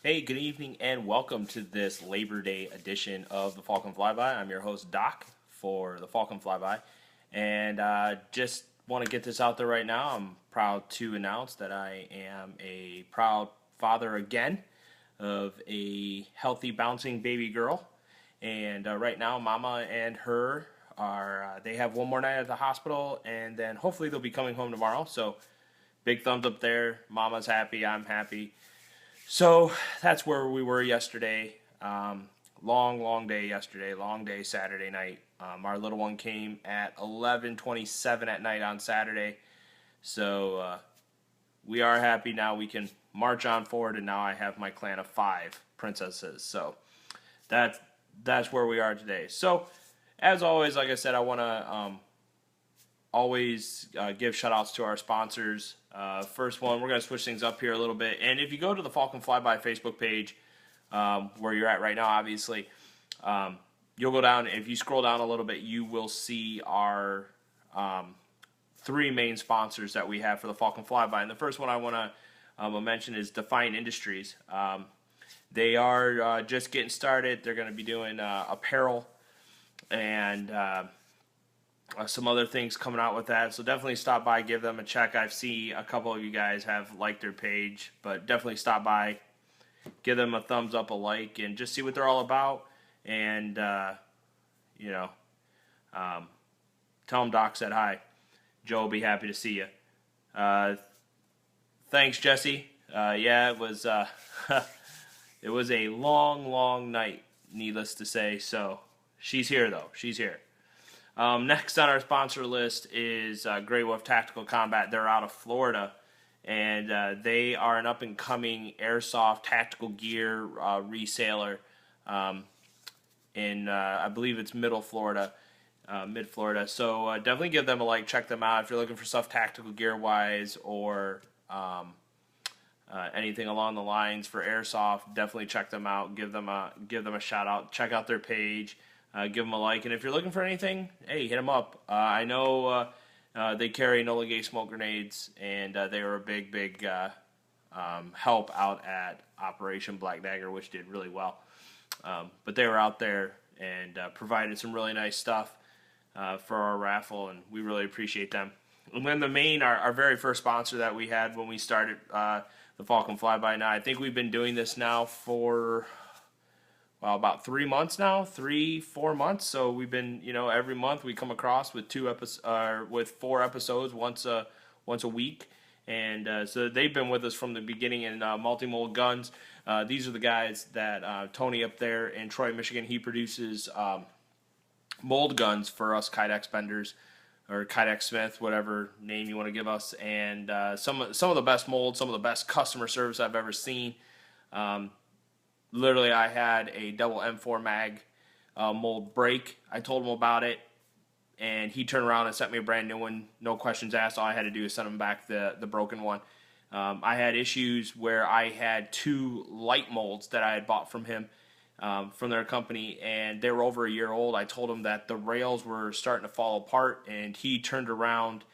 Hey, good evening and welcome to this Labor Day edition of the Falcon Fly By. I'm your host, Doc, for the Falcon Fly By. And just want to get this out there right now. I'm proud to announce that I am a proud father again of a healthy, bouncing baby girl. And right now, Mama and her they have one more night at the hospital, and then hopefully they'll be coming home tomorrow. So, big thumbs up there. Mama's happy, I'm happy. So that's where we were yesterday. Long day yesterday. Long day Saturday night. Our little one came at 11:27 at night on Saturday. So we are happy now. We can march on forward, and now I have my clan of 5 princesses. So that's that's where we are today. So as always, like I said, I want to always give shout outs to our sponsors. First one, we're going to switch things up here a little bit. And if you go to the Falcon Flyby Facebook page, where you're at right now, obviously, you'll go down. If you scroll down a little bit, you will see our 3 main sponsors that we have for the Falcon Flyby. And the first one I want to mention is Defiant Industiez. They are just getting started. They're going to be doing apparel and some other things coming out with that. So definitely stop by, give them a check. I've seen a couple of you guys have liked their page, but definitely stop by, give them a thumbs up, a like, and just see what they're all about. And, you know, tell them Doc said hi. Joe will be happy to see you. Thanks, Jesse. Yeah, it was it was a long night, needless to say. So she's here, though. She's here. Next on our sponsor list is Grey Wolf Tactical Combat. They're out of Florida, and they are an up-and-coming airsoft tactical gear reseller in, I believe it's mid-Florida. So definitely give them a like, check them out if you're looking for stuff tactical gear-wise or anything along the lines for airsoft. Definitely check them out. Give them a shout-out. Check out their page. Give them a like, and if you're looking for anything, hey, hit them up. I know they carry Enola Gay smoke grenades, and they were a big help out at Operation Black Dagger, which did really well. But they were out there and provided some really nice stuff for our raffle, and we really appreciate them. And then our very first sponsor that we had when we started the Falcon Flyby. Now, I think we've been doing this now for about 3 months now, 4 months. So we've been, every month we come across with 4 episodes, once a week, and so they've been with us from the beginning in multi-mold guns. These are the guys that Tony up there in Troy, Michigan, he produces mold guns for us Kydex benders or Kydex Smith, whatever name you want to give us, and some of the best molds, some of the best customer service I've ever seen. Literally, I had a double M4 mag mold break. I told him about it, and he turned around and sent me a brand new one. No questions asked. All I had to do is send him back the broken one. I had issues where I had 2 light molds that I had bought from him, from their company, and they were over a year old. I told him that the rails were starting to fall apart, and he turned around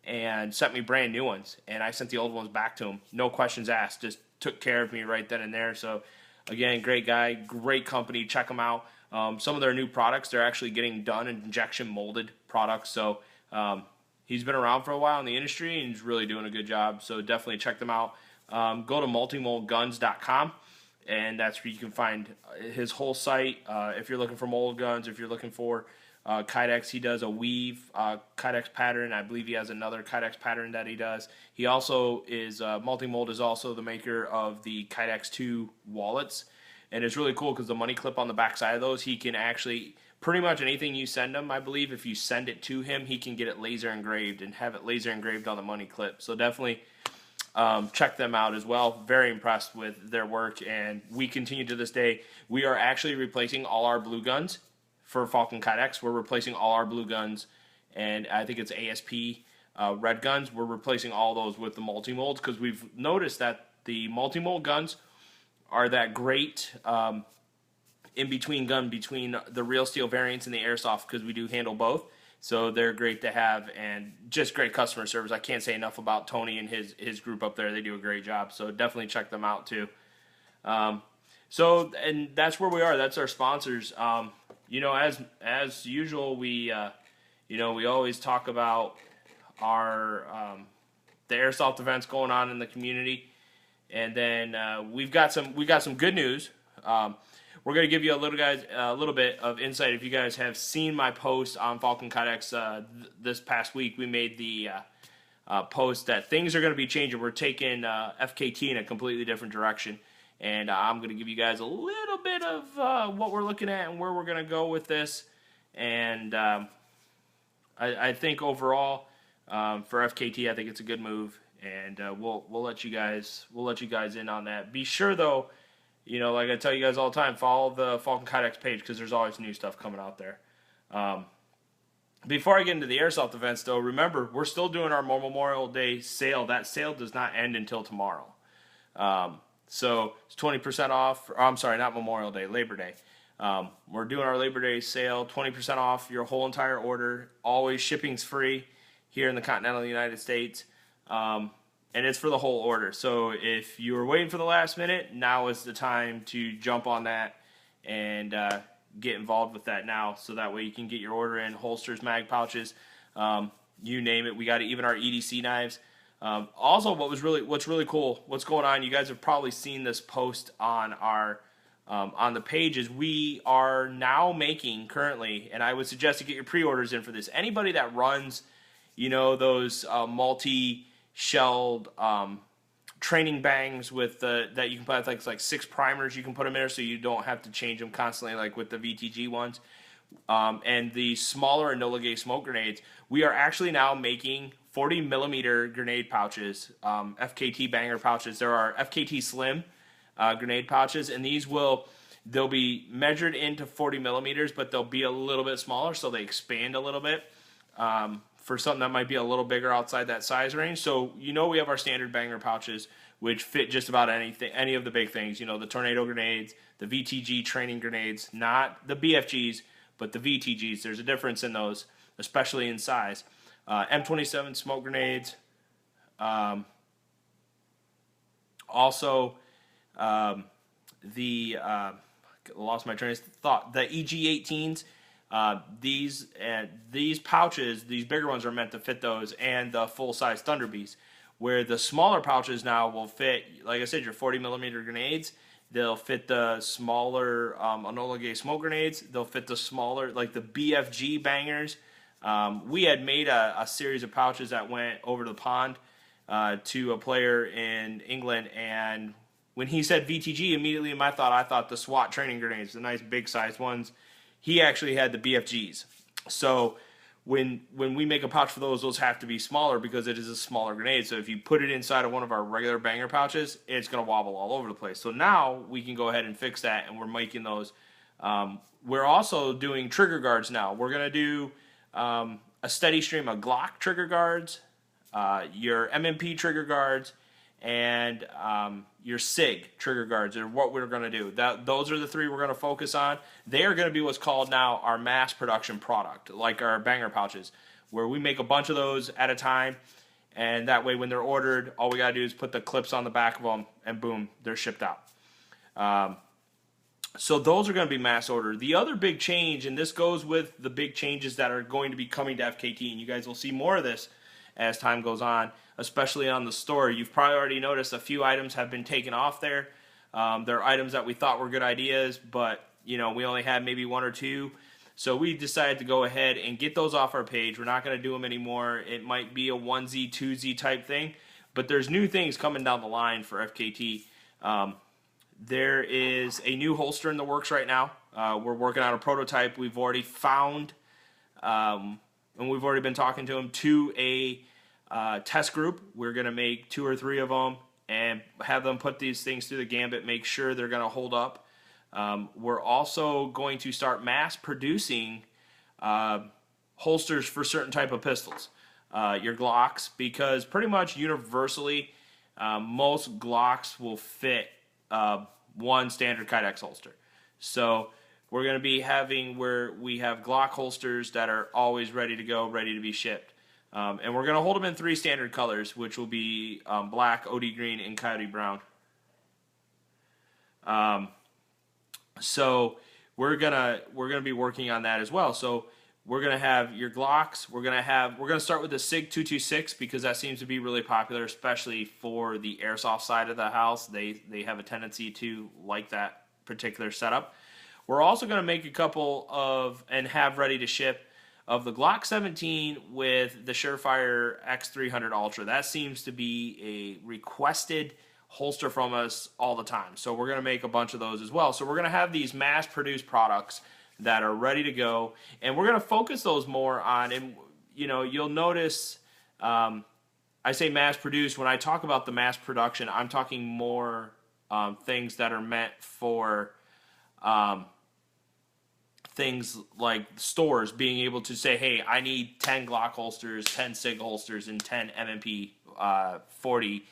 and sent me brand new ones. And I sent the old ones back to him. No questions asked. Just took care of me right then and there. So again, great guy, great company. Check them out. Some of their new products, they're actually getting done in injection molded products. So he's been around for a while in the industry and he's really doing a good job. So definitely check them out. Go to multimoldguns.com, and that's where you can find his whole site. If you're looking for mold guns, if you're looking for Kydex, he does a weave Kydex pattern. I believe he has another Kydex pattern that he does. He also is Multimold is also the maker of the Kydex 2 wallets, and it's really cool because the money clip on the back side of those, he can actually pretty much anything you send him, I believe, if you send it to him, he can get it laser engraved and have it laser engraved on the money clip. So definitely check them out as well. Very impressed with their work, and we continue to this day. We are actually replacing all our blue guns. For Falcon Kydex, we're replacing all our blue guns, and I think it's ASP red guns. We're replacing all those with the multi-molds because we've noticed that the multi-mold guns are that great in-between gun between the real steel variants and the airsoft, because we do handle both. So they're great to have, and just great customer service. I can't say enough about Tony and his group up there. They do a great job, so definitely check them out too. So, and that's where we are. That's our sponsors. As usual, we we always talk about our the airsoft events going on in the community, and then we got some good news. We're going to give you a little bit of insight. If you guys have seen my post on Falcon Kydex this past week, we made the post that things are going to be changing. We're taking FKT in a completely different direction, and I'm going to give you guys a little bit of what we're looking at and where we're going to go with this. And I think overall for FKT, I think it's a good move, and we'll let you guys in on that. Be sure though, like I tell you guys all the time, follow the Falcon Kydex page because there's always new stuff coming out there. Before I get into the airsoft events, though, remember, we're still doing our Memorial Day sale. That sale does not end until tomorrow. So it's 20% off. I'm sorry, not Memorial Day, Labor Day. We're doing our Labor Day sale, 20% off your whole entire order. Always shipping's free here in the continental United States. And it's for the whole order. So if you were waiting for the last minute, now is the time to jump on that and get involved with that now, so that way you can get your order in. Holsters, mag pouches, you name it. We got even our EDC knives. Also, what's really cool, what's going on, you guys have probably seen this post on our on the page, is we are now making currently, and I would suggest to get your pre-orders in for this. Anybody that runs, those multi-shelled training bangs with that you can put like 6 primers, you can put them in there so you don't have to change them constantly like with the VTG ones, and the smaller enola gay smoke grenades, we are actually now making 40 millimeter grenade pouches, FKT banger pouches. There are FKT slim grenade pouches, and they'll be measured into 40 millimeters, but they'll be a little bit smaller, so they expand a little bit for something that might be a little bigger outside that size range. So we have our standard banger pouches, which fit just about anything, any of the big things. The tornado grenades, the VTG training grenades, not the BFGs, but the VTGs. There's a difference in those, especially in size. M27 smoke grenades. Also, lost my train of thought. The EG18s. These pouches, these bigger ones, are meant to fit those, and the full-size Thunder Beasts, where the smaller pouches now will fit, like I said, your 40 millimeter grenades. They'll fit the smaller enola gay smoke grenades. They'll fit the smaller, like the BFG bangers. We had made a series of pouches that went over the pond to a player in England, and when he said VTG, immediately in my thought, I thought the SWAT training grenades, the nice big sized ones. He actually had the BFGs. So when we make a pouch for those have to be smaller because it is a smaller grenade. So if you put it inside of one of our regular banger pouches, it's going to wobble all over the place. So now we can go ahead and fix that, and we're making those. We're also doing trigger guards now. We're going to do a steady stream of Glock trigger guards, your MMP trigger guards, and your SIG trigger guards are what we're going to do. Those are the 3 we're going to focus on. They are going to be what's called now our mass production product, like our banger pouches, where we make a bunch of those at a time, and that way when they're ordered, all we got to do is put the clips on the back of them, and boom, they're shipped out. So those are going to be mass ordered. The other big change, and this goes with the big changes that are going to be coming to FKT, and you guys will see more of this as time goes on, especially on the store. You've probably already noticed a few items have been taken off there. They're items that we thought were good ideas, but we only had maybe 1 or 2. So we decided to go ahead and get those off our page. We're not going to do them anymore. It might be a 1Z, 2Z type thing, but there's new things coming down the line for FKT. There is a new holster in the works right now. We're working on a prototype. We've already found, and we've already been talking to them, to a test group. We're going to make 2 or 3 of them and have them put these things through the gambit, make sure they're going to hold up. We're also going to start mass producing holsters for certain type of pistols, your Glocks, because pretty much universally most Glocks will fit one standard Kydex holster. So we're going to be having where we have Glock holsters that are always ready to go, ready to be shipped. And we're going to hold them in 3 standard colors, which will be black, OD green, and coyote brown. So we're gonna be working on that as well. So we're gonna have your Glocks. We're gonna start with the SIG 226 because that seems to be really popular, especially for the airsoft side of the house. They have a tendency to like that particular setup. We're also gonna make a couple of and have ready to ship of the Glock 17 with the Surefire X300 Ultra. That seems to be a requested holster from us all the time. So we're going to make a bunch of those as well. So we're going to have these mass-produced products that are ready to go, and we're going to focus those more on, and you'll notice I say mass-produced. When I talk about the mass production, I'm talking more things that are meant for things like stores being able to say, hey, I need 10 Glock holsters, 10 SIG holsters, and 10 MMP 40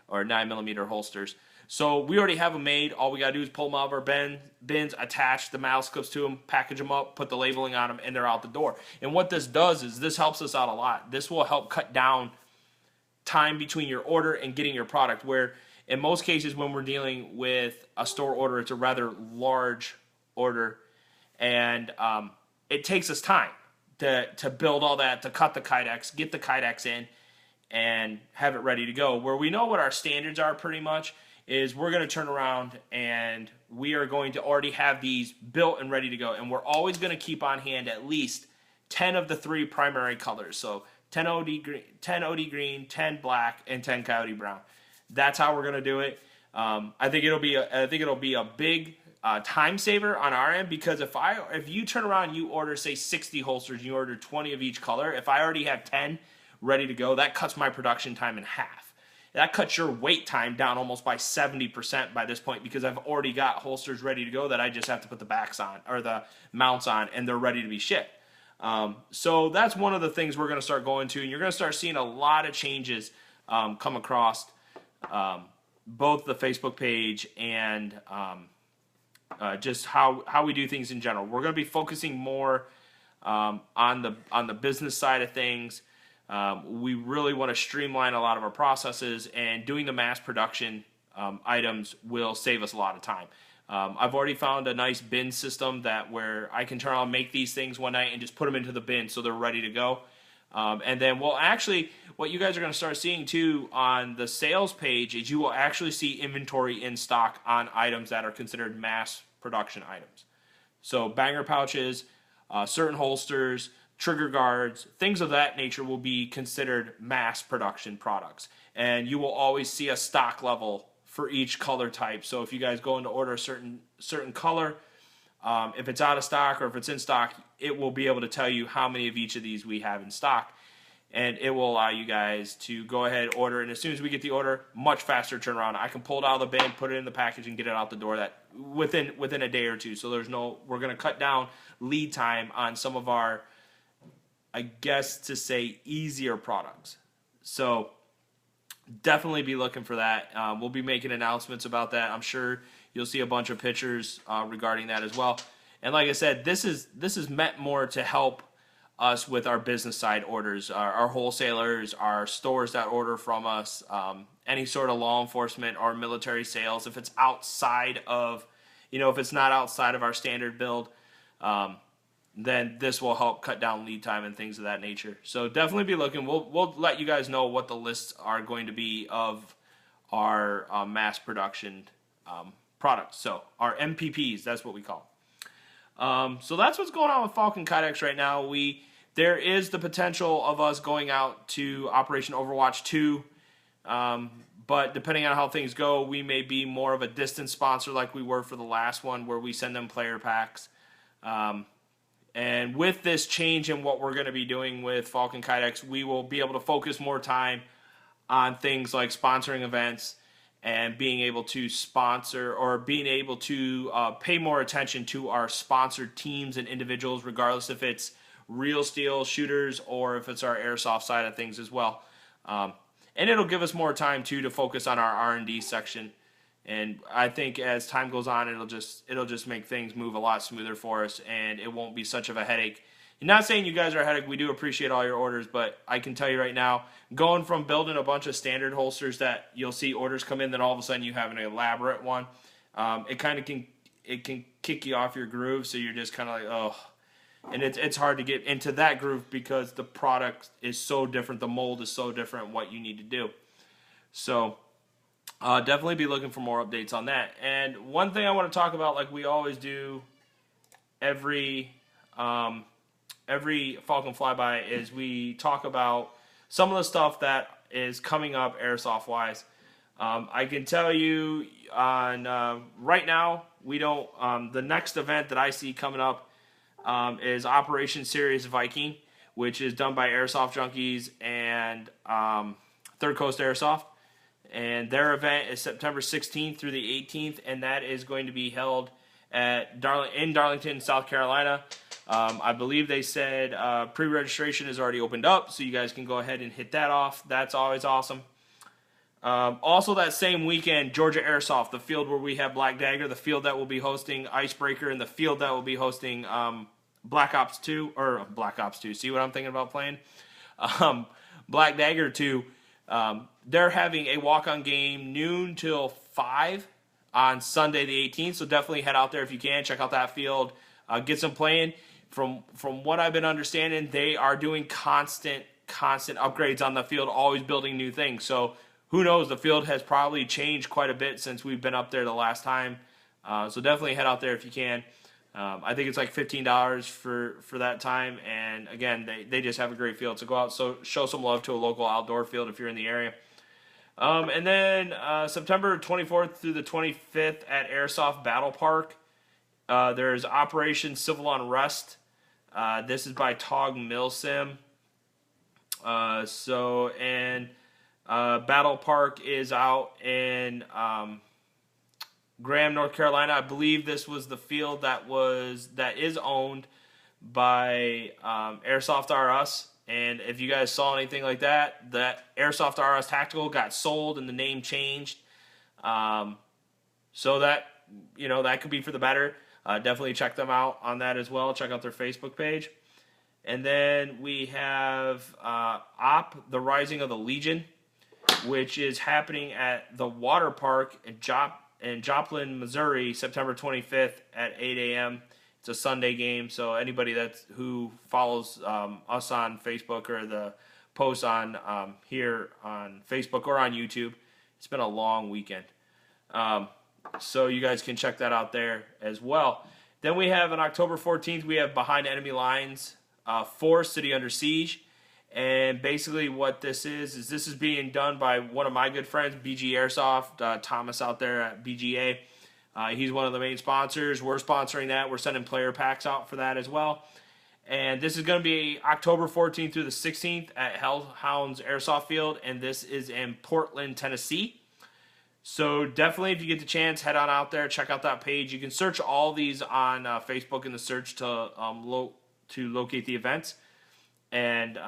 or 9mm holsters. So we already have them made. All we got to do is pull them out of our bins, attach the mouse clips to them, package them up, put the labeling on them, and they're out the door. And what this does is this helps us out a lot. This will help cut down time between your order and getting your product, where in most cases when we're dealing with a store order, it's a rather large order, and it takes us time to build all that, to cut the Kydex, get the Kydex in, and have it ready to go. Where we know what our standards are pretty much is we're going to turn around and we are going to already have these built and ready to go. And we're always going to keep on hand at least 10 of the 3 primary colors. So 10 OD green, 10 black, and 10 coyote brown. That's how we're going to do it. I think it'll be a big time saver on our end, because if you turn around and you order, say, 60 holsters, you order 20 of each color, if I already have 10 ready to go, that cuts my production time in half. That cuts your wait time down almost by 70% by this point, because I've already got holsters ready to go that I just have to put the backs on or the mounts on, and they're ready to be shipped. So that's one of the things we're going to start going to, and you're going to start seeing a lot of changes come across both the Facebook page and just how we do things in general. We're going to be focusing more on the business side of things. We really want to streamline a lot of our processes, and doing the mass production items will save us a lot of time. I've already found a nice bin system where I can turn on, make these things one night and just put them into the bin so they're ready to go. And then what you guys are going to start seeing too on the sales page is you will actually see inventory in stock on items that are considered mass production items. So banger pouches, certain holsters, trigger guards, things of that nature will be considered mass production products. And you will always see a stock level for each color type. So if you guys go in to order a certain color, if it's out of stock or if it's in stock, it will be able to tell you how many of each of these we have in stock. And it will allow you guys to go ahead, order, and as soon as we get the order, much faster turnaround. I can pull it out of the bin, put it in the package, and get it out the door within a day or two. So we're going to cut down lead time on some of our, I guess to say, easier products. So definitely be looking for that. We'll be making announcements about that. I'm sure you'll see a bunch of pictures regarding that as well. And like I said, this is meant more to help us with our business side orders, our wholesalers, our stores that order from us, any sort of law enforcement or military sales. If it's outside of, if it's not outside of our standard build, then this will help cut down lead time and things of that nature. So definitely be looking. We'll let you guys know what the lists are going to be of our mass production products. So our MPPs, that's what we call. So that's what's going on with Falcon Kydex right now. There is the potential of us going out to Operation Overwatch 2, but depending on how things go, we may be more of a distance sponsor like we were for the last one, where we send them player packs. And with this change in what we're going to be doing with Falcon Kydex, we will be able to focus more time on things like sponsoring events and being able to sponsor or being able to pay more attention to our sponsored teams and individuals, regardless if it's real steel shooters or if it's our airsoft side of things as well. And it'll give us more time too to focus on our R&D section. And I think as time goes on, it'll just make things move a lot smoother for us, and it won't be such of a headache. I'm not saying you guys are a headache. We do appreciate all your orders, but I can tell you right now, going from building a bunch of standard holsters that you'll see orders come in, then all of a sudden you have an elaborate one, it kind of can kick you off your groove, so you're just kind of like, oh. And it's hard to get into that groove because the product is so different, the mold is so different, what you need to do. So definitely be looking for more updates on that. And one thing I want to talk about, like we always do every Falcon Flyby, is we talk about some of the stuff that is coming up airsoft wise. I can tell you on right now, we don't. The next event that I see coming up is Operation Serious Viking, which is done by Airsoft Junkies and Third Coast Airsoft. And their event is September 16th through the 18th, and that is going to be held in Darlington, South Carolina. I believe they said pre-registration is already opened up, so you guys can go ahead and hit that off. That's always awesome. Also that same weekend, Georgia Airsoft, the field where we have Black Dagger, the field that will be hosting Icebreaker, and the field that will be hosting Black Ops 2, see what I'm thinking about playing? Black Dagger 2, they're having a walk-on game noon till 5 on Sunday the 18th, so definitely head out there if you can, check out that field, get some playing. From what I've been understanding, they are doing constant upgrades on the field, always building new things, so who knows, the field has probably changed quite a bit since we've been up there the last time, so definitely head out there if you can. I think it's like $15 for that time, and again, they just have a great field, so go out, so show some love to a local outdoor field if you're in the area. And then September 24th through the 25th at Airsoft Battle Park, there's Operation Civil Unrest. This is by Tog Milsim. Battle Park is out in Graham, North Carolina. I believe this was the field that is owned by Airsoft R Us. And if you guys saw anything like that, that Airsoft R Us Tactical got sold and the name changed. So that, that could be for the better. Definitely check them out on that as well. Check out their Facebook page. And then we have The Rising of the Legion, which is happening at the water park in Joplin, Missouri, September 25th at 8 a.m. It's a Sunday game, so anybody who follows us on Facebook or the posts on here on Facebook or on YouTube, it's been a long weekend. So you guys can check that out there as well. Then we have on October 14th, we have Behind Enemy Lines 4 City Under Siege. And basically what this is this is being done by one of my good friends, BG Airsoft, Thomas out there at BGA. He's one of the main sponsors. We're sponsoring that. We're sending player packs out for that as well. And this is going to be October 14th through the 16th at Hellhounds Airsoft Field, and this is in Portland, Tennessee. So definitely, if you get the chance, head on out there, check out that page. You can search all these on Facebook in the search to locate the events. And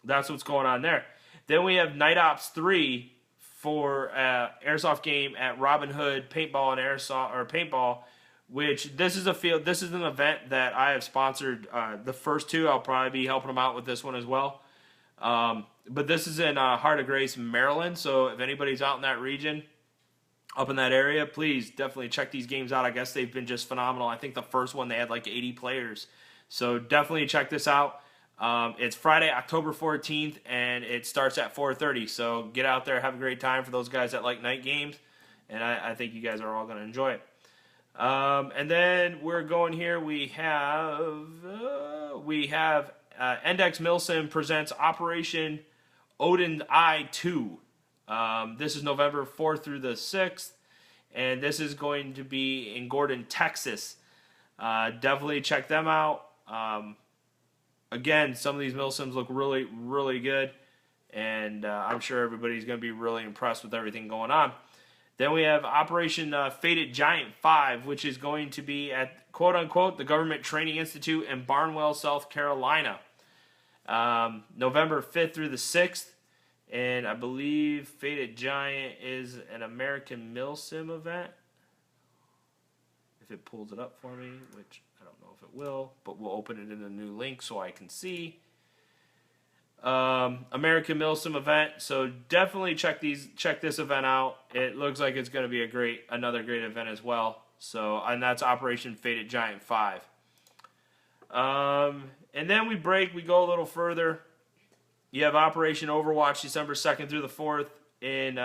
that's what's going on there. Then we have Night Ops 3 for airsoft game at Robin Hood Paintball and Paintball, which this is an event that I have sponsored the first two. I'll probably be helping them out with this one as well. But this is in Heart of Grace, Maryland. So if anybody's out in that region, up in that area, please definitely check these games out. I guess they've been just phenomenal. I think the first one they had like 80 players. So definitely check this out. It's Friday, October 14th, and it starts at 4:30. So get out there, have a great time for those guys that like night games, and I think you guys are all going to enjoy it. And then we're going here. We have Index Milsim presents Operation Odin Eye 2. This is November 4th through the 6th, and this is going to be in Gordon, Texas. Definitely check them out. Again, some of these Milsims look really, really good, and I'm sure everybody's going to be really impressed with everything going on. Then we have Operation Faded Giant 5, which is going to be at, quote-unquote, the Government Training Institute in Barnwell, South Carolina. November 5th through the 6th, and I believe Faded Giant is an American Milsim event. If it pulls it up for me, which I don't know if it will, but we'll open it in a new link so I can see. American Milsim event. So definitely check this event out. It looks like it's going to be another great event as well. So, and that's Operation Faded Giant 5. And then we go a little further. You have Operation Overwatch December 2nd through the 4th in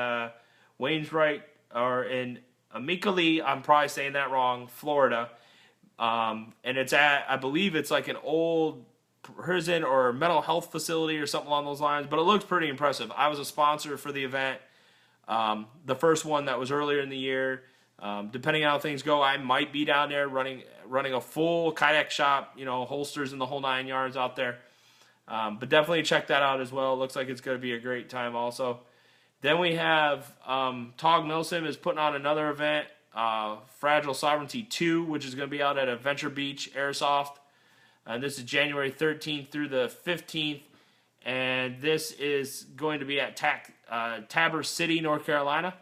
Wayneswright, or in Amicali, I'm probably saying that wrong, Florida. And it's I believe it's like an old prison or mental health facility or something along those lines, but it looks pretty impressive. I was a sponsor for the event, the first one that was earlier in the year. Depending on how things go, I might be down there running a full kayak shop, holsters and the whole 9 yards out there. But definitely check that out as well. It looks like it's going to be a great time also. Then we have Tog Milsim is putting on another event, Fragile Sovereignty 2, which is going to be out at Adventure Beach Airsoft. And this is January 13th through the 15th. And this is going to be at Tabor City, North Carolina.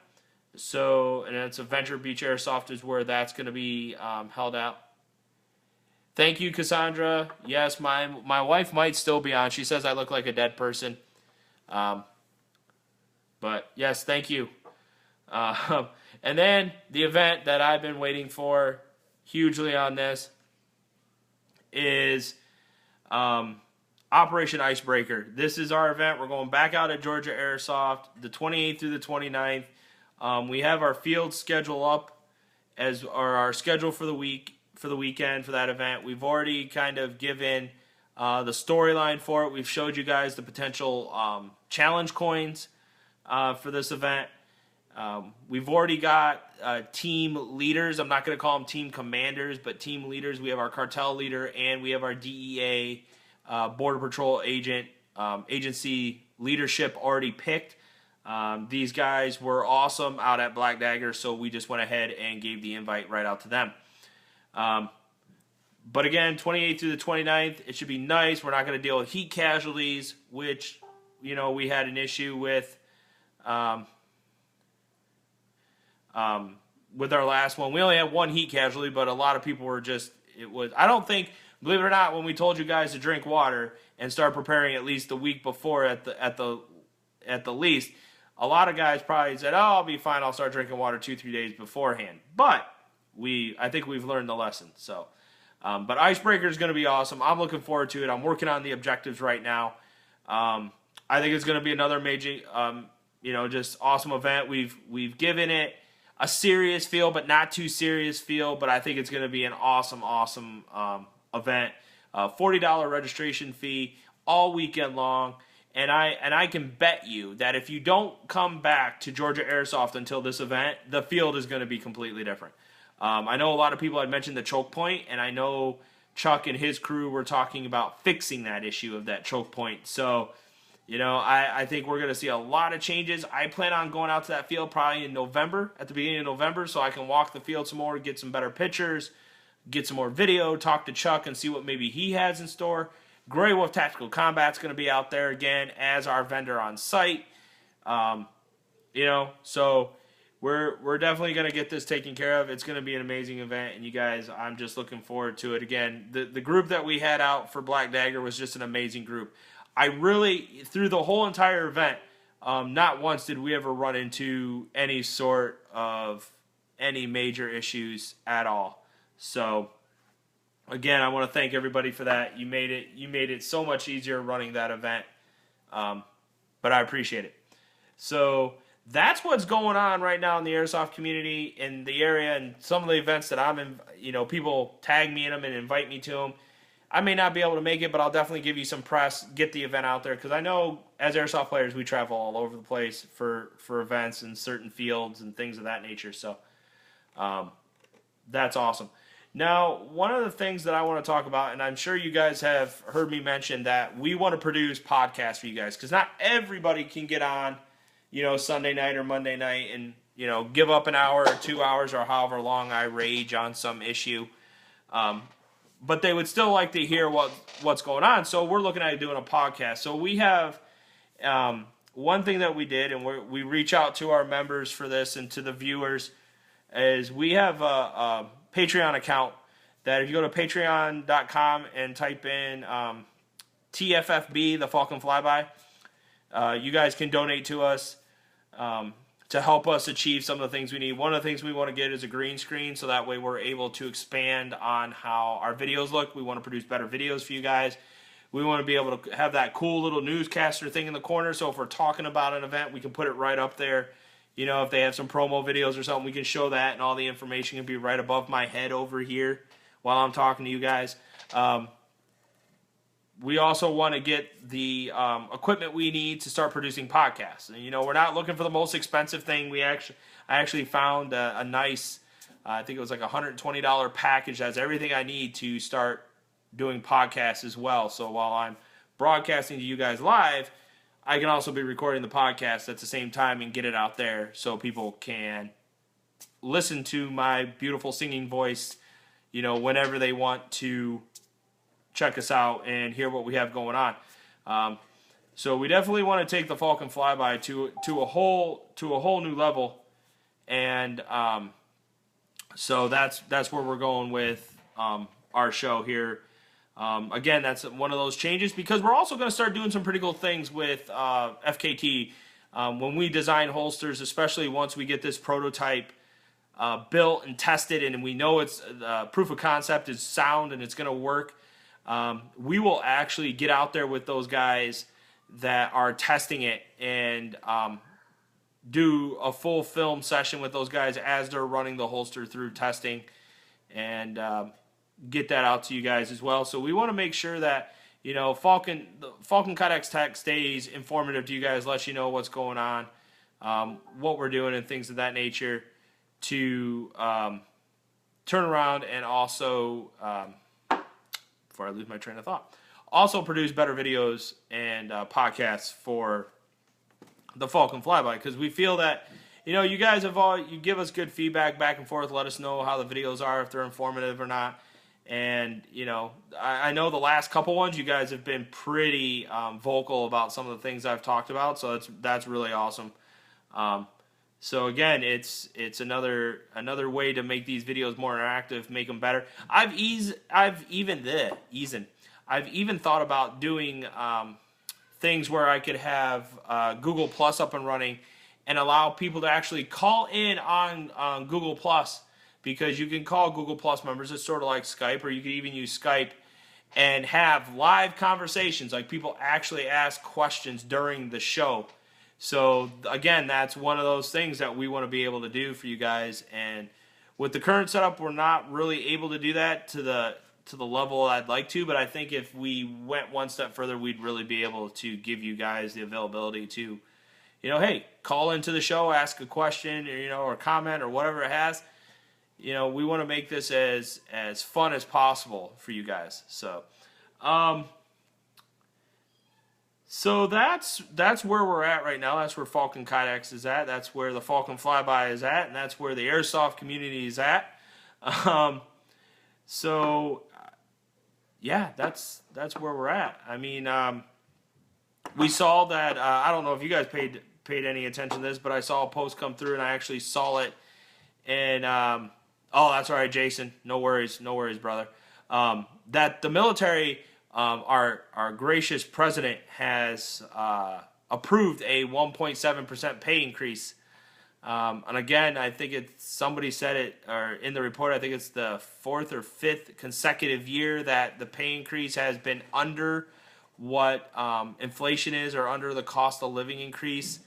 So, and it's Adventure Beach Airsoft is where that's going to be held out. Thank you, Cassandra. Yes, my wife might still be on. She says I look like a dead person. But yes, thank you. And then the event that I've been waiting for hugely on this is Operation Icebreaker. This is our event. We're going back out at Georgia Airsoft the 28th through the 29th. We have our field schedule up our schedule for the weekend for that event. We've already kind of given the storyline for it. We've showed you guys the potential challenge coins for this event. We've already got team leaders. I'm not going to call them team commanders, but team leaders. We have our cartel leader and we have our DEA Border Patrol agency leadership already picked. These guys were awesome out at Black Dagger, so we just went ahead and gave the invite right out to them. But again, 28th through the 29th, it should be nice. We're not going to deal with heat casualties, which, we had an issue with our last one. We only had one heat casualty, but a lot of people were I don't think, believe it or not, when we told you guys to drink water and start preparing at least the week before at the least, a lot of guys probably said, I'll be fine, I'll start drinking water 2-3 days beforehand. But I think we've learned the lesson. So, but Icebreaker is going to be awesome. I'm looking forward to it. I'm working on the objectives right now. I think it's going to be another major, just awesome event. We've given it a serious feel, but not too serious feel. But I think it's going to be an awesome event. $40 registration fee all weekend long. And I can bet you that if you don't come back to Georgia Airsoft until this event, the field is going to be completely different. I know a lot of people had mentioned the choke point, and I know Chuck and his crew were talking about fixing that issue of that choke point. So, I think we're going to see a lot of changes. I plan on going out to that field probably in November, at the beginning of November, so I can walk the field some more, get some better pictures, get some more video, talk to Chuck and see what maybe he has in store. Grey Wolf Tactical Combat's going to be out there again as our vendor on site. So we're definitely going to get this taken care of. It's going to be an amazing event, and you guys, I'm just looking forward to it. Again, the group that we had out for Black Dagger was just an amazing group. I really, through the whole entire event, not once did we ever run into any sort of any major issues at all. So, again, I want to thank everybody for that. You made it so much easier running that event, but I appreciate it. So that's what's going on right now in the airsoft community in the area, and some of the events that I'm in. People tag me in them and invite me to them. I may not be able to make it, but I'll definitely give you some press, get the event out there, because I know as airsoft players we travel all over the place for events in certain fields and things of that nature. So that's awesome. Now, one of the things that I want to talk about, and I'm sure you guys have heard me mention that we want to produce podcasts for you guys, because not everybody can get on, Sunday night or Monday night and, give up an hour or 2 hours or however long I rage on some issue. But they would still like to hear what's going on. So we're looking at doing a podcast. So we have one thing that we did, and we reach out to our members for this and to the viewers, is we have a Patreon account that if you go to patreon.com and type in TFFB, the Falcon Fly By. You guys can donate to us to help us achieve some of the things we need. One of the things we want to get is a green screen, so that way we're able to expand on how our videos look. We want to produce better videos for you guys. We want to be able to have that cool little newscaster thing in the corner, so if we're talking about an event, we can put it right up there. You know, if they have some promo videos or something, we can show that, and all the information can be right above my head over here while I'm talking to you guys. We also want to get the equipment we need to start producing podcasts. And, you know, we're not looking for the most expensive thing. I actually found a nice, I think it was like $120 package that has everything I need to start doing podcasts as well. So while I'm broadcasting to you guys live, I can also be recording the podcast at the same time and get it out there so people can listen to my beautiful singing voice, you know, whenever they want to check us out and hear what we have going on. So we definitely want to take the Falcon Flyby to a whole new level, and so that's where we're going with our show here. Again, that's one of those changes, because we're also going to start doing some pretty cool things with FKT when we design holsters, especially once we get this prototype built and tested, and we know it's proof of concept is sound and it's going to work. We will actually get out there with those guys that are testing it and do a full film session with those guys as they're running the holster through testing, and get that out to you guys as well. So we want to make sure that, you know, Falcon Kydex Tech stays informative to you guys, lets you know what's going on, what we're doing, and things of that nature, to turn around and also before I lose my train of thought, also produce better videos and podcasts for the Falcon Flyby, because we feel that, you know, you guys you give us good feedback back and forth, let us know how the videos are, if they're informative or not, and, you know, I know the last couple ones you guys have been pretty vocal about some of the things I've talked about, so that's really awesome. So again, it's another way to make these videos more interactive, make them better. I've even thought about doing things where I could have Google Plus up and running and allow people to actually call in on Google Plus, because you can call Google Plus members. It's sort of like Skype, or you could even use Skype and have live conversations, like people actually ask questions during the show. So again, that's one of those things that we want to be able to do for you guys. And with the current setup, we're not really able to do that to the level I'd like to. But I think if we went one step further, we'd really be able to give you guys the availability to, you know, hey, call into the show, ask a question, or, you know, or comment or whatever it has. You know, we want to make this as fun as possible for you guys. So, So that's where we're at right now. That's where Falcon Kydex is at. That's where the Falcon Flyby is at, and that's where the airsoft community is at. Yeah, that's where we're at. I mean, we saw that. I don't know if you guys paid any attention to this, but I saw a post come through, and I actually saw it. And oh, that's all right, Jason. No worries, brother. That the military. Our gracious president has approved a 1.7% pay increase. And again, I think somebody said it, or in the report, I think it's the 4th or 5th consecutive year that the pay increase has been under what inflation is, or under the cost of living increase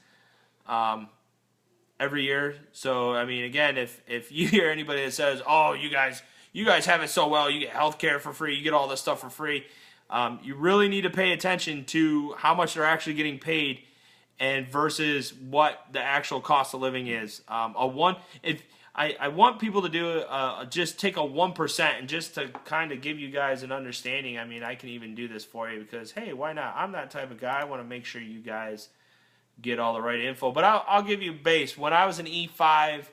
every year. So, I mean, again, if you hear anybody that says, oh, you guys have it so well, you get health care for free, you get all this stuff for free, you really need to pay attention to how much they're actually getting paid, and versus what the actual cost of living is. I want people to do just take a 1%, and just to kind of give you guys an understanding. I mean, I can even do this for you, because hey, why not? I'm that type of guy. I want to make sure you guys get all the right info. But I'll give you base. When I was an E5,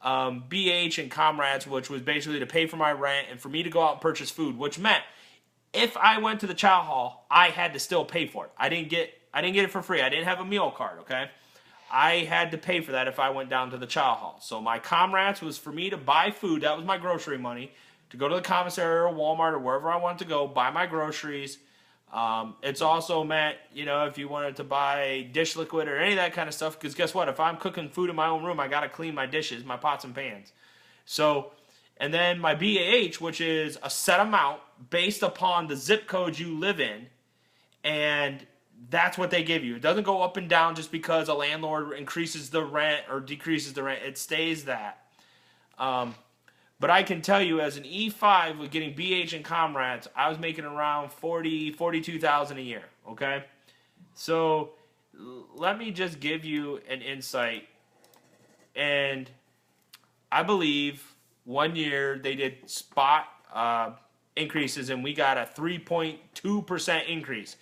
BH and comrades, which was basically to pay for my rent and for me to go out and purchase food, which meant if I went to the chow hall, I had to still pay for it. I didn't get it for free. I didn't have a meal card, okay? I had to pay for that if I went down to the chow hall. So my comrades was for me to buy food. That was my grocery money, to go to the commissary or Walmart or wherever I wanted to go, buy my groceries, It's also meant, you know, if you wanted to buy dish liquid or any of that kind of stuff, because guess what? If I'm cooking food in my own room, I got to clean my dishes, my pots and pans. So, and then my BAH, which is a set amount based upon the zip code you live in, and that's what they give you. It doesn't go up and down just because a landlord increases the rent or decreases the rent. It stays that. But I can tell you, as an E5 with getting BH and Comrades, I was making around $42,000 a year. Okay, so let me just give you an insight. And I believe 1 year they did spot increases, and we got a 3.2% increase.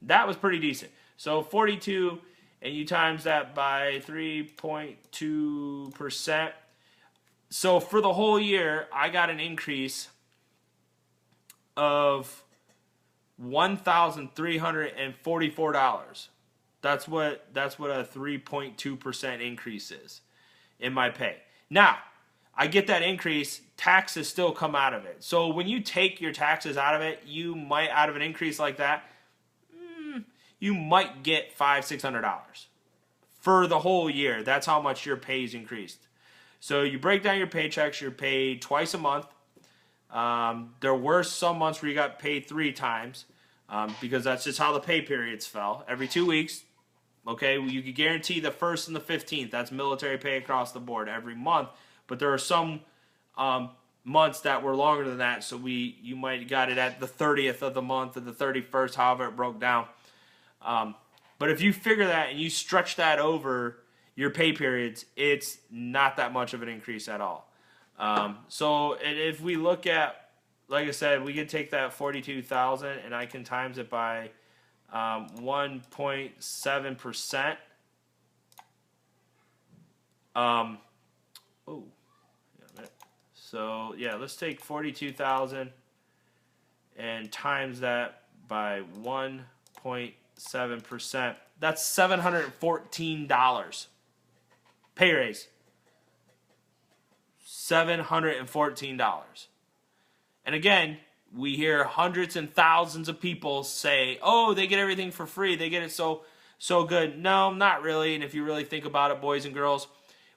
That was pretty decent. So 42, and you times that by 3.2%. So for the whole year, I got an increase of $1,344. That's what a 3.2% increase is in my pay. Now, I get that increase, taxes still come out of it. So when you take your taxes out of it, you might, out of an increase like that, you might get $500-$600 for the whole year. That's how much your pay is increased. So you break down your paychecks, you're paid twice a month. There were some months where you got paid 3 times because that's just how the pay periods fell. Every 2 weeks, okay, you could guarantee the 1st and the 15th. That's military pay across the board every month. But there are some months that were longer than that, so you might have got it at the 30th of the month or the 31st, however it broke down. But if you figure that and you stretch that over your pay periods, it's not that much of an increase at all. So if we look at, like I said, we can take that 42,000 and I can times it by 1.7%. So yeah, let's take 42,000 and times that by 1.7%. That's $714. Pay raise. $714. And again, we hear hundreds and thousands of people say, oh, they get everything for free. They get it so good. No, not really. And if you really think about it, boys and girls,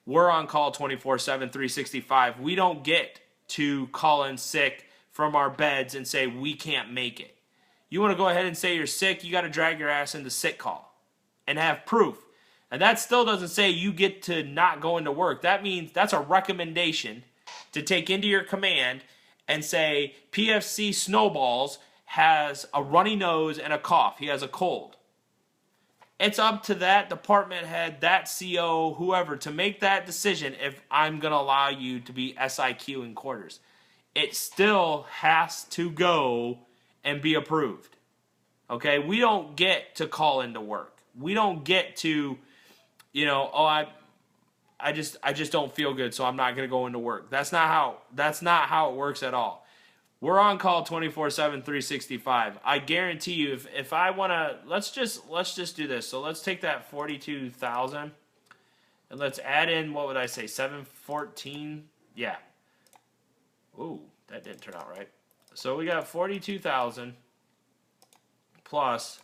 we're on call 24/7, 365. We don't get to call in sick from our beds and say we can't make it. You want to go ahead and say you're sick, you got to drag your ass into sick call and have proof. And that still doesn't say you get to not go into work. That means that's a recommendation to take into your command and say PFC Snowballs has a runny nose and a cough. He has a cold. It's up to that department head, that CO, whoever, to make that decision if I'm going to allow you to be SIQ in quarters. It still has to go and be approved. Okay? We don't get to call into work. We don't get to, you know, oh, I just don't feel good, so I'm not going to go into work. That's not how it works at all. We're on call 24/7, 365. I guarantee you, if I want to, let's just do this. So let's take that 42,000 and let's add in, what would I say, 714? Yeah. Ooh, that didn't turn out right. So we got 42,000 plus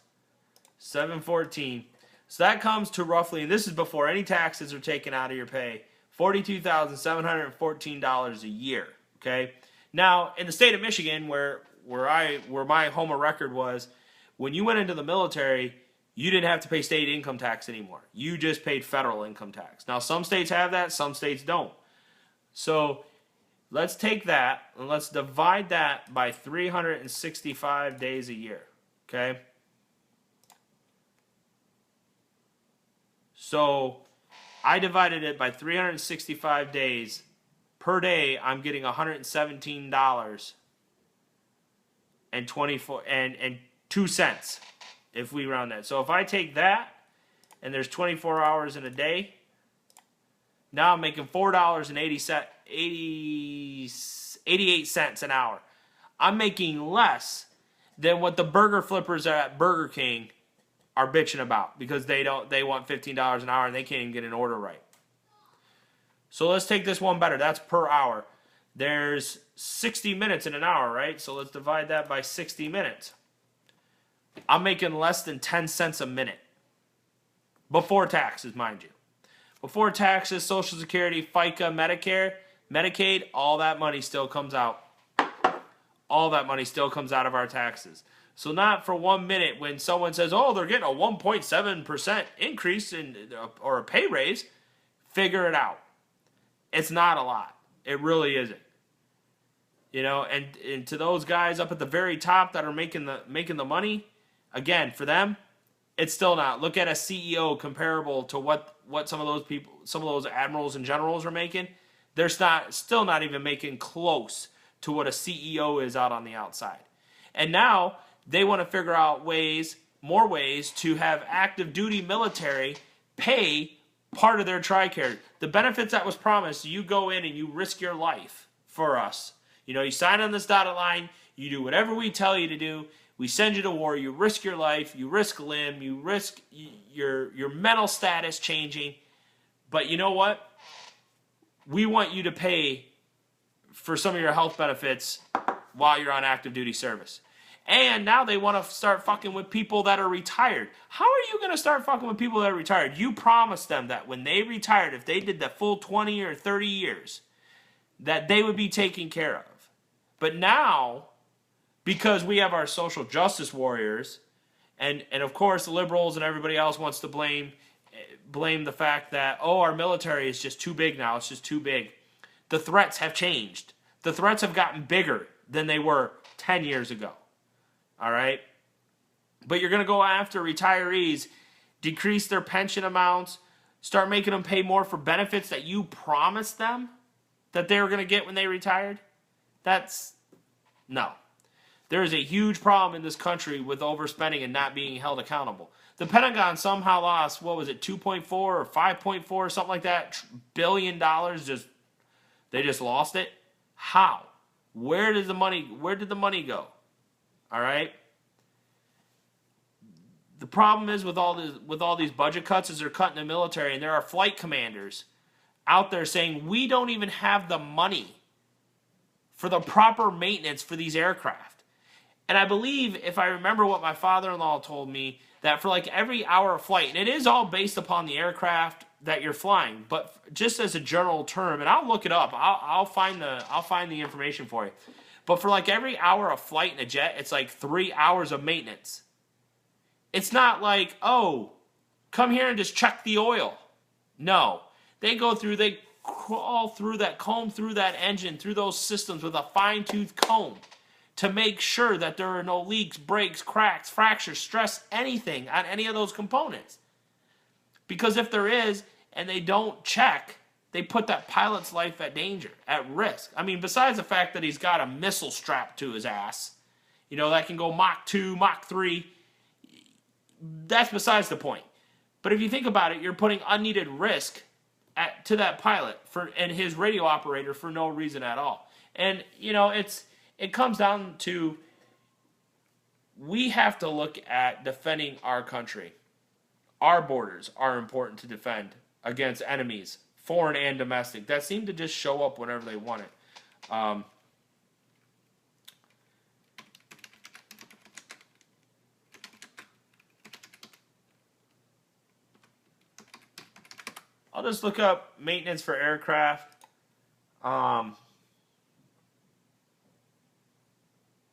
714. So that comes to roughly, and this is before any taxes are taken out of your pay, $42,714 a year. Okay. Now, in the state of Michigan, where my home of record was, when you went into the military, you didn't have to pay state income tax anymore. You just paid federal income tax. Now, some states have that, some states don't. So let's take that and let's divide that by 365 days a year. Okay? So I divided it by 365 days. Per day, I'm getting $117 and 2 cents if we round that. So if I take that and there's 24 hours in a day, now I'm making $4.88 an hour. I'm making less than what the burger flippers at Burger King are bitching about because they want $15 an hour and they can't even get an order right. So let's take this one better. That's per hour. There's 60 minutes in an hour, right? So let's divide that by 60 minutes. I'm making less than 10 cents a minute. Before taxes, mind you. Before taxes, Social Security, FICA, Medicare, Medicaid, all that money still comes out. All that money still comes out of our taxes. So not for 1 minute when someone says, oh, they're getting a 1.7% increase or a pay raise, figure it out. It's not a lot. It really isn't. You know, and to those guys up at the very top that are making the money, again, for them, it's still not. Look at a CEO comparable to what some of those people, some of those admirals and generals are making. They're still not even making close to what a CEO is out on the outside. And now they want to figure out more ways to have active duty military pay part of their TRICARE. The benefits that was promised, you go in and you risk your life for us. You know, you sign on this dotted line, you do whatever we tell you to do. We send you to war, you risk your life, you risk limb, you risk your mental status changing. But you know what? We want you to pay for some of your health benefits while you're on active duty service. And now they want to start fucking with people that are retired. How are you going to start fucking with people that are retired? You promised them that when they retired, if they did the full 20 or 30 years, that they would be taken care of. But now, because we have our social justice warriors, and of course the liberals and everybody else wants to blame the fact that, oh, our military is just too big now, it's just too big. The threats have changed. The threats have gotten bigger than they were 10 years ago. All right? But you're going to go after retirees, decrease their pension amounts, start making them pay more for benefits that you promised them that they were going to get when they retired? No. There is a huge problem in this country with overspending and not being held accountable. The Pentagon somehow lost, what was it, 2.4 or 5.4 or something like that, billion dollars. They just lost it. How? Where did the money go? All right? The problem is with all these budget cuts is they're cutting the military, and there are flight commanders out there saying we don't even have the money for the proper maintenance for these aircraft. And I believe, if I remember what my father-in-law told me, that for like every hour of flight, and it is all based upon the aircraft that you're flying, but just as a general term, and I'll look it up, I'll find the information for you. But for like every hour of flight in a jet, it's like 3 hours of maintenance. It's not like, oh, come here and just check the oil. No. They crawl through that, comb through that engine, through those systems with a fine-tooth comb to make sure that there are no leaks, breaks, cracks, fractures, stress, anything on any of those components. Because if there is, and they don't check, they put that pilot's life at danger, at risk. I mean, besides the fact that he's got a missile strapped to his ass, you know, that can go Mach 2, Mach 3, that's besides the point. But if you think about it, you're putting unneeded risk to that pilot and his radio operator for no reason at all. And, you know, it comes down to, we have to look at defending our country. Our borders are important to defend against enemies, foreign and domestic, that seem to just show up whenever they want it. I'll just look up maintenance for aircraft.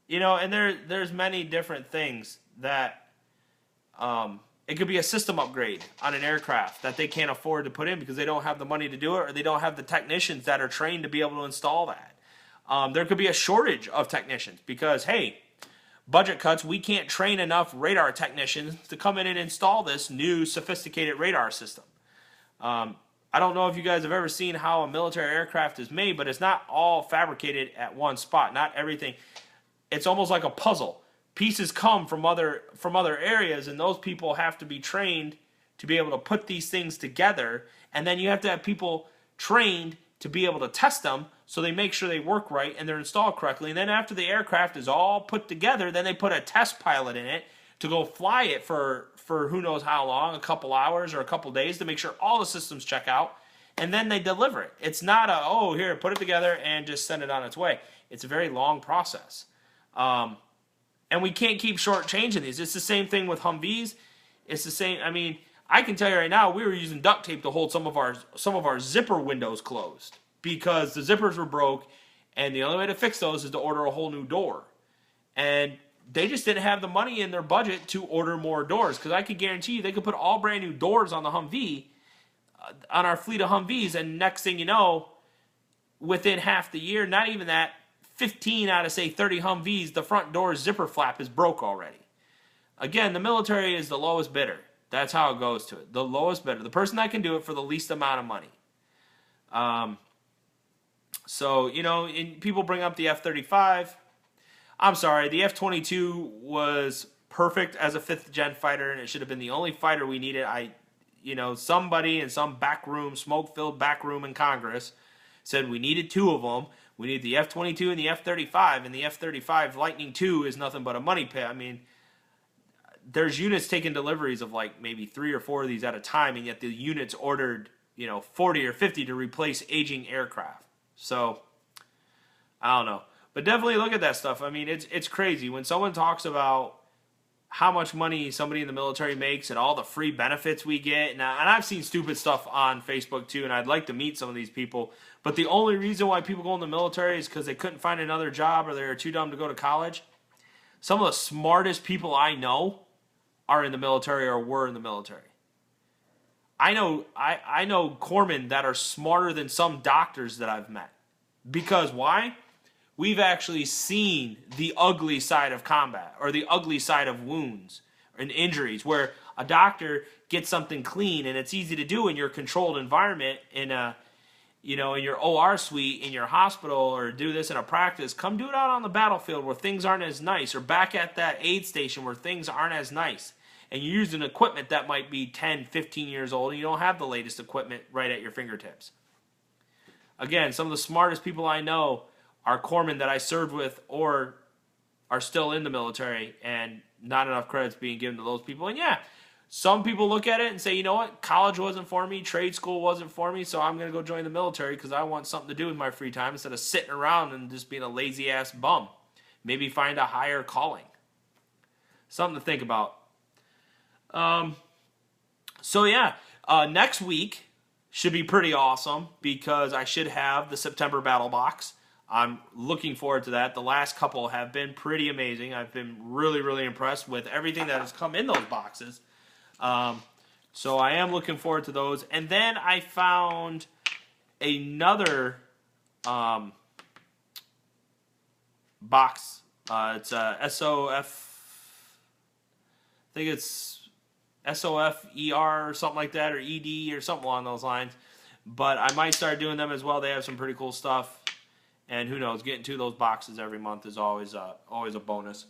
You know, and there's many different things that it could be a system upgrade on an aircraft that they can't afford to put in because they don't have the money to do it, or they don't have the technicians that are trained to be able to install that. There could be a shortage of technicians because, hey, budget cuts, we can't train enough radar technicians to come in and install this new sophisticated radar system. I don't know if you guys have ever seen how a military aircraft is made, but it's not all fabricated at one spot. Not everything. It's almost like a puzzle. Pieces come from other areas, and those people have to be trained to be able to put these things together, and then you have to have people trained to be able to test them so they make sure they work right and they're installed correctly. And then after the aircraft is all put together, then they put a test pilot in it to go fly it for who knows how long, a couple hours or a couple days, to make sure all the systems check out, and then they deliver it. It's not a, oh, here, put it together and just send it on its way. It's a very long process. And we can't keep shortchanging these. It's the same thing with Humvees. It's the same. I mean, I can tell you right now, we were using duct tape to hold some of our zipper windows closed because the zippers were broke, and the only way to fix those is to order a whole new door. And they just didn't have the money in their budget to order more doors, because I could guarantee you they could put all brand new doors on the Humvee, on our fleet of Humvees, and next thing you know, within half the year, not even that, 15 out of, say, 30 Humvees, the front door zipper flap is broke already. Again, the military is the lowest bidder. That's how it goes to it. The lowest bidder. The person that can do it for the least amount of money. So, you know, people bring up the F-35. I'm sorry, the F-22 was perfect as a 5th-gen fighter, and it should have been the only fighter we needed. Somebody in some back room, smoke-filled back room in Congress said we needed 2 of them. We need the F-22 and the F-35, and the F-35 Lightning II is nothing but a money pit. I mean, there's units taking deliveries of like maybe 3 or 4 of these at a time, and yet the units ordered, 40 or 50 to replace aging aircraft. So, I don't know. But definitely look at that stuff. I mean, it's crazy. When someone talks about how much money somebody in the military makes and all the free benefits we get, and I've seen stupid stuff on Facebook too, and I'd like to meet some of these people, but the only reason why people go in the military is because they couldn't find another job or they were too dumb to go to college. Some of the smartest people I know are in the military or were in the military. I know corpsmen that are smarter than some doctors that I've met. Because why? We've actually seen the ugly side of combat, or the ugly side of wounds and injuries, where a doctor gets something clean, and it's easy to do in your controlled environment in your OR suite in your hospital, or do this in a practice. Come do it out on the battlefield where things aren't as nice, or back at that aid station where things aren't as nice, and you're using equipment that might be 10, 15 years old, and you don't have the latest equipment right at your fingertips. Again, some of the smartest people I know are corpsmen that I served with or are still in the military, and not enough credit's being given to those people. And yeah, some people look at it and say, you know what, college wasn't for me, trade school wasn't for me, so I'm going to go join the military because I want something to do with my free time instead of sitting around and just being a lazy-ass bum. Maybe find a higher calling. Something to think about. Next week should be pretty awesome because I should have the September Battle Box. I'm looking forward to that. The last couple have been pretty amazing. I've been really, really impressed with everything that has come in those boxes. So I am looking forward to those. And then I found another box. It's a SOF. I think it's SOFER or something like that, or ED or something along those lines. But I might start doing them as well. They have some pretty cool stuff. And who knows, getting 2 of those boxes every month is always a bonus.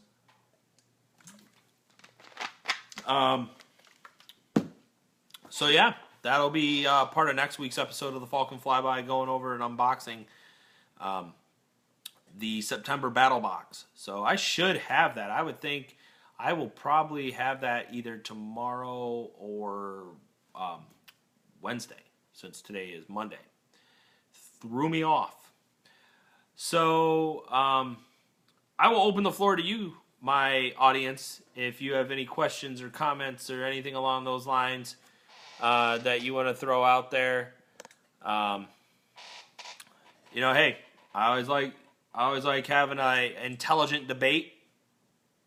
So yeah, that'll be part of next week's episode of the Falcon Fly By, going over and unboxing the September Battle Box. So I should have that. I would think I will probably have that either tomorrow or Wednesday, since today is Monday. Threw me off. So, I will open the floor to you, my audience, if you have any questions or comments or anything along those lines that you want to throw out there. Hey, I always like having an intelligent debate.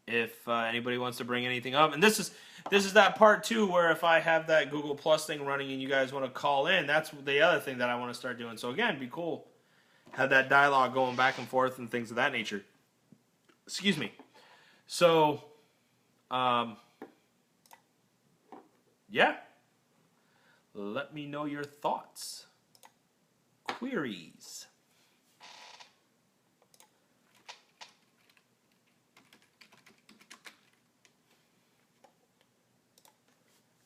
If anybody wants to bring anything up, and this is that part too, where if I have that Google Plus thing running and you guys want to call in, that's the other thing that I want to start doing. So again, be cool. Have that dialogue going back and forth and things of that nature. Excuse me. So, yeah. Let me know your thoughts. Queries.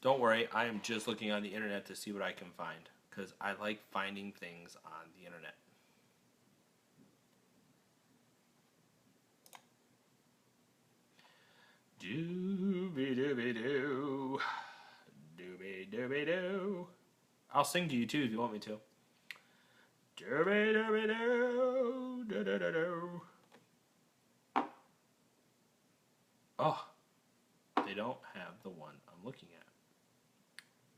Don't worry, I am just looking on the internet to see what I can find, because I like finding things on the internet. Dooby-dooby-doo. Dooby-dooby-doo. I'll sing to you too if you want me to. Dooby-dooby-doo. Do-do-do-do. Oh, they don't have the one I'm looking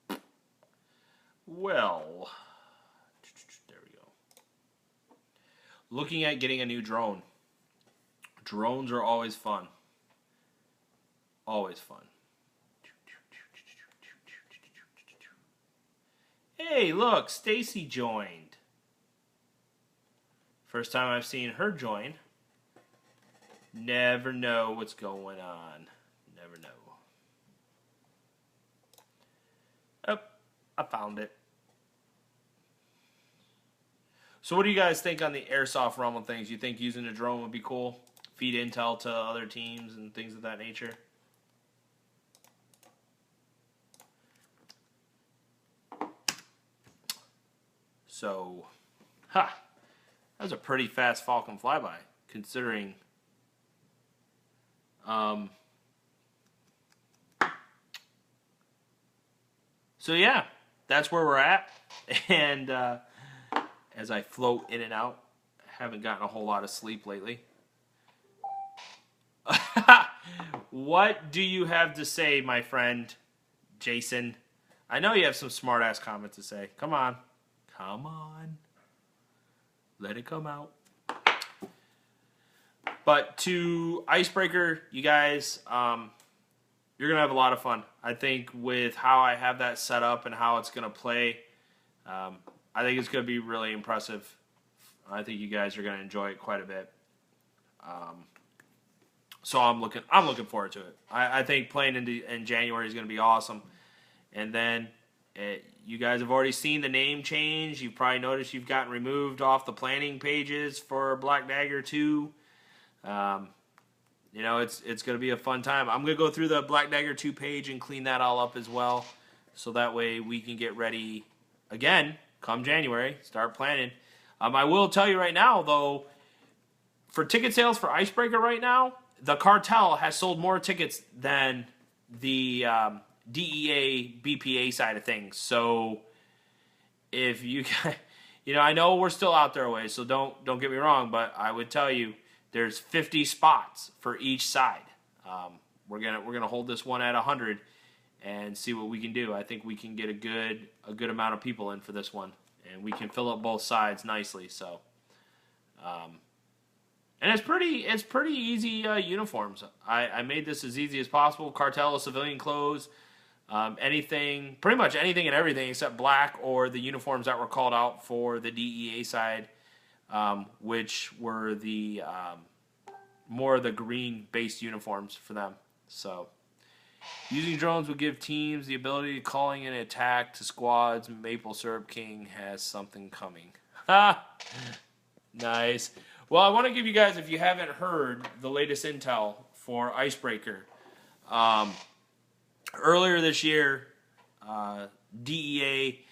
at. Well, there we go. Looking at getting a new drone. Drones are always fun. Always fun. Hey, look, Stacy joined. First time I've seen her join. Never know what's going on. Never know. Oh, I found it. So what do you guys think on the airsoft realm of things? You think using a drone would be cool? Feed intel to other teams and things of that nature? So, that was a pretty fast Falcon flyby, considering so yeah, that's where we're at. And as I float in and out, I haven't gotten a whole lot of sleep lately. What do you have to say, my friend Jason? I know you have some smart-ass comments to say. Come on. Come on. Let it come out. But to Icebreaker, you guys, you're going to have a lot of fun. I think with how I have that set up and how it's going to play, I think it's going to be really impressive. I think you guys are going to enjoy it quite a bit. So I'm looking forward to it. I think playing in January is going to be awesome. And then you guys have already seen the name change. You've probably noticed you've gotten removed off the planning pages for Black Dagger 2. You know, it's going to be a fun time. I'm going to go through the Black Dagger 2 page and clean that all up as well. So that way we can get ready again come January. Start planning. I will tell you right now, though, for ticket sales for Icebreaker right now, the cartel has sold more tickets than the DEA BPA side of things. So if you, you know, I know we're still out there a ways, so don't get me wrong, but I would tell you there's 50 spots for each side. We're gonna hold this one at 100 and see what we can do. I think we can get a good amount of people in for this one, and we can fill up both sides nicely. So. And it's pretty easy uniforms. I made this as easy as possible. Cartel, civilian clothes, pretty much anything and everything except black or the uniforms that were called out for the DEA side, which were the more of the green-based uniforms for them. So using drones would give teams the ability of calling an attack to squads. Maple Syrup King has something coming. Ha! Nice. Well, I want to give you guys, if you haven't heard, the latest intel for Icebreaker. Earlier this year, DEA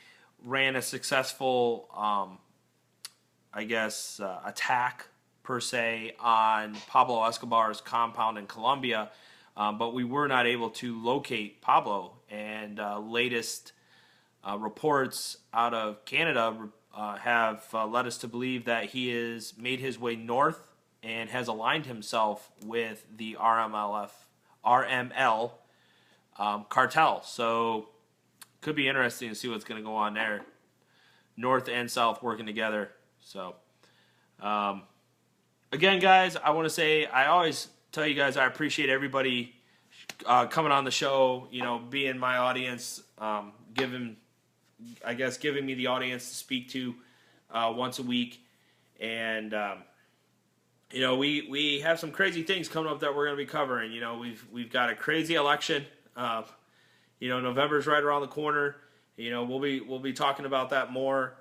ran a successful, attack, per se, on Pablo Escobar's compound in Colombia, but we were not able to locate Pablo. And latest reports out of Canada have led us to believe that he has made his way north and has aligned himself with the RML cartel. So could be interesting to see what's going to go on there. North and south working together. So again, guys, I want to say, I always tell you guys I appreciate everybody coming on the show, you know, being my audience, giving me the audience to speak to once a week. And, you know, we have some crazy things coming up that we're going to be covering. You know, we've got a crazy election. You know, November's right around the corner. You know, we'll be talking about that more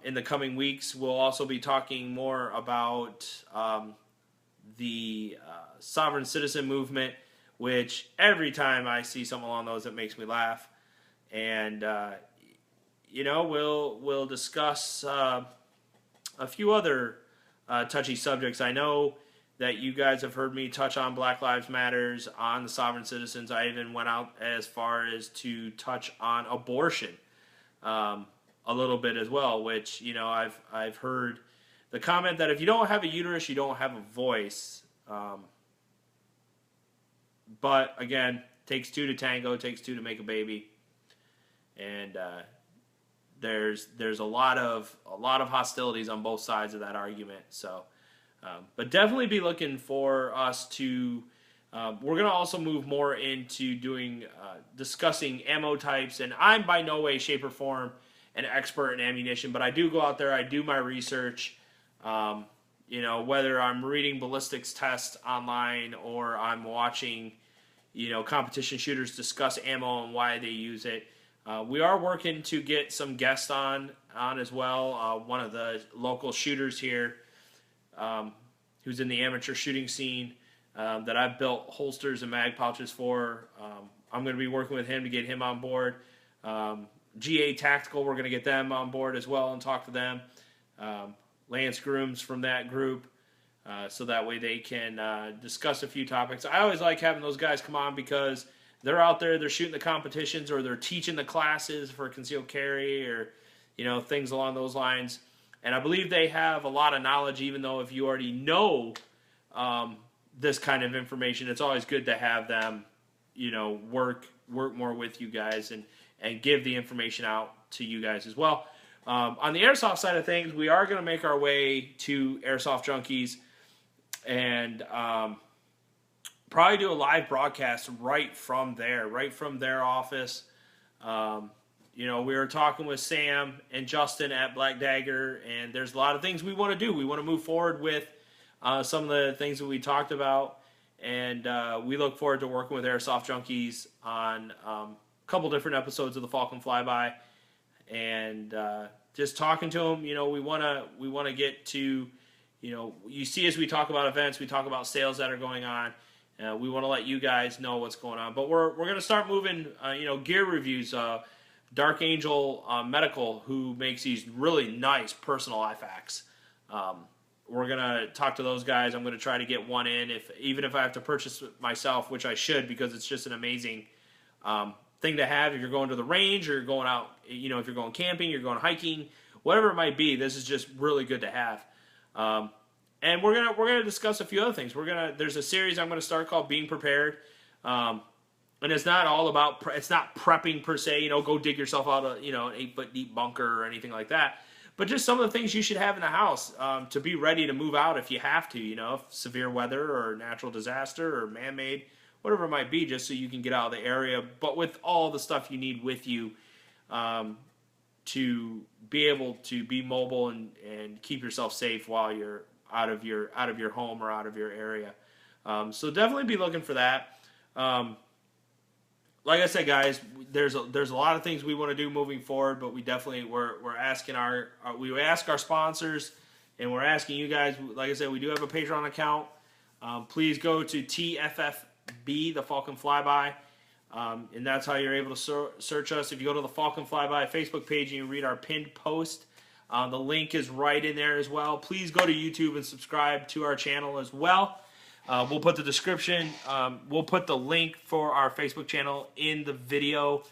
in the coming weeks. We'll also be talking more about the sovereign citizen movement, which every time I see something along those, it makes me laugh. And you know, we'll discuss a few other touchy subjects. I know that you guys have heard me touch on Black Lives Matters, on the sovereign citizens. I even went out as far as to touch on abortion a little bit as well, which, you know, I've heard the comment that if you don't have a uterus, you don't have a voice. But again, takes two to tango, takes two to make a baby, and there's a lot of hostilities on both sides of that argument. So, but definitely be looking for us to. We're going to also move more into doing discussing ammo types, and I'm by no way, shape, or form an expert in ammunition, but I do go out there, I do my research. Whether I'm reading ballistics tests online or I'm watching, competition shooters discuss ammo and why they use it. We are working to get some guests on as well. One of the local shooters here, who's in the amateur shooting scene, that I've built holsters and mag pouches for. I'm going to be working with him to get him on board. GA Tactical, we're going to get them on board as well and talk to them. Lance Grooms from that group, so that way they can discuss a few topics. I always like having those guys come on because they're out there, they're shooting the competitions or they're teaching the classes for concealed carry or, things along those lines. And I believe they have a lot of knowledge, even though if you already know this kind of information, it's always good to have them, work more with you guys and give the information out to you guys as well. On the airsoft side of things, we are going to make our way to Airsoft Junkies and probably do a live broadcast right from their office. We were talking with Sam and Justin at Black Dagger, and there's a lot of things we want to do. We want to move forward with some of the things that we talked about, and we look forward to working with Airsoft Junkies on a couple different episodes of the Falcon Fly By. And just talking to them, we want to get to, you see as we talk about events, we talk about sales that are going on. We want to let you guys know what's going on. But we're going to start moving, gear reviews. Dark Angel Medical, who makes these really nice personal IFAKs. We're going to talk to those guys. I'm going to try to get one in, even if I have to purchase it myself, which I should, because it's just an amazing thing to have if you're going to the range or you're going out, if you're going camping, you're going hiking, whatever it might be. This is just really good to have. And we're gonna discuss a few other things. There's a series I'm gonna start called Being Prepared, and it's not all about it's not prepping per se. Go dig yourself out an 8-foot deep bunker or anything like that. But just some of the things you should have in the house to be ready to move out if you have to. If severe weather or natural disaster or man-made, whatever it might be, just so you can get out of the area, but with all the stuff you need with you to be able to be mobile and keep yourself safe while you're out of your home or out of your area. So definitely be looking for that. Like I said, guys, there's a lot of things we want to do moving forward, but we're asking we ask our sponsors, and we're asking you guys. Like I said, we do have a Patreon account. Please go to TFFB, the Falcon Flyby, and that's how you're able to search us. If you go to the Falcon Flyby Facebook page and you read our pinned post, the link is right in there as well. Please go to YouTube and subscribe to our channel as well. We'll put the description. We'll put the link for our Facebook channel in the video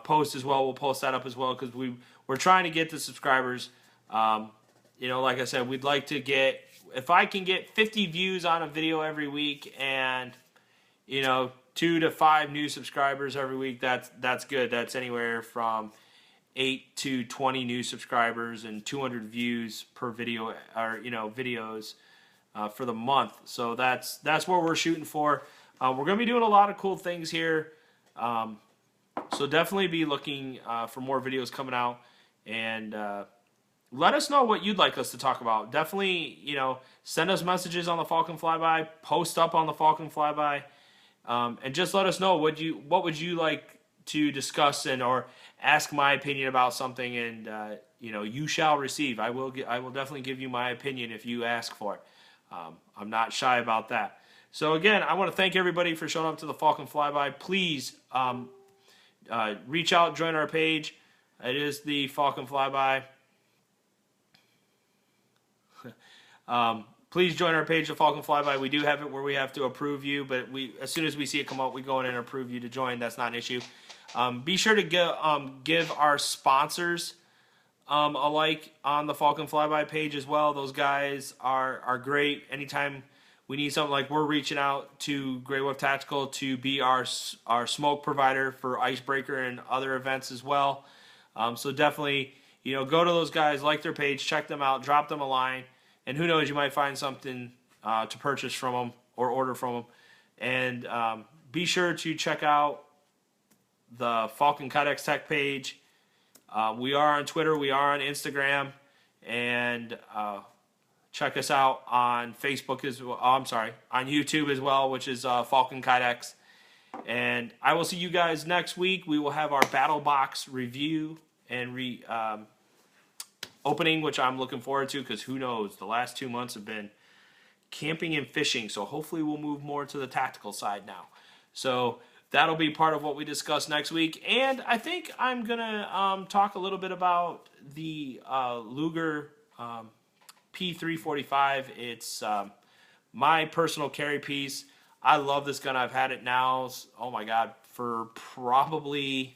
post as well. We'll post that up as well because we're trying to get the subscribers. Like I said, we'd like to get, if I can get 50 views on a video every week and 2 to 5 new subscribers every week, that's good. That's anywhere from 8 to 20 new subscribers and 200 views per video, or videos for the month. So that's what we're shooting for. We're going to be doing a lot of cool things here. So definitely be looking for more videos coming out, and let us know what you'd like us to talk about. Definitely, send us messages on the Falcon Flyby, post up on the Falcon Flyby, and just let us know what would you like to discuss or ask my opinion about something, and you shall receive. I will definitely give you my opinion if you ask for it. I'm not shy about that. So again, I want to thank everybody for showing up to the Falcon Flyby. Please reach out, join our page. It is the Falcon Flyby. Please join our page, the Falcon Flyby. We do have it where we have to approve you, but as soon as we see it come up, we go in and approve you to join. That's not an issue. Be sure to give our sponsors a like on the Falcon Flyby page as well. Those guys are great. Anytime we need something like we're reaching out to Grey Wolf Tactical to be our smoke provider for Icebreaker and other events as well. So definitely, go to those guys, like their page, check them out, drop them a line, and who knows, you might find something to purchase from them or order from them. And be sure to check out the Falcon Kydex Tech page. We are on Twitter, we are on Instagram, and check us out on Facebook as well. On YouTube as well, which is Falcon Kydex. And I will see you guys next week. We will have our Battle Box review and opening, which I'm looking forward to, because who knows, the last 2 months have been camping and fishing, so hopefully we'll move more to the tactical side now. So that'll be part of what we discuss next week. And I think I'm going to talk a little bit about the Luger P345. It's my personal carry piece. I love this gun. I've had it now, oh my God, for probably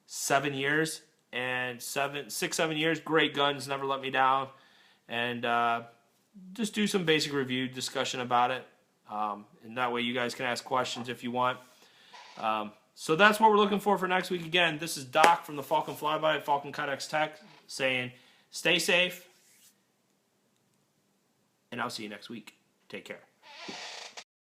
7 years. And 7 years, great guns, never let me down. And just do some basic review discussion about it. And that way you guys can ask questions if you want. So that's what we're looking for next week. Again, this is Doc from the Falcon Fly By Falcon Kydex Tech saying stay safe. And I'll see you next week. Take care.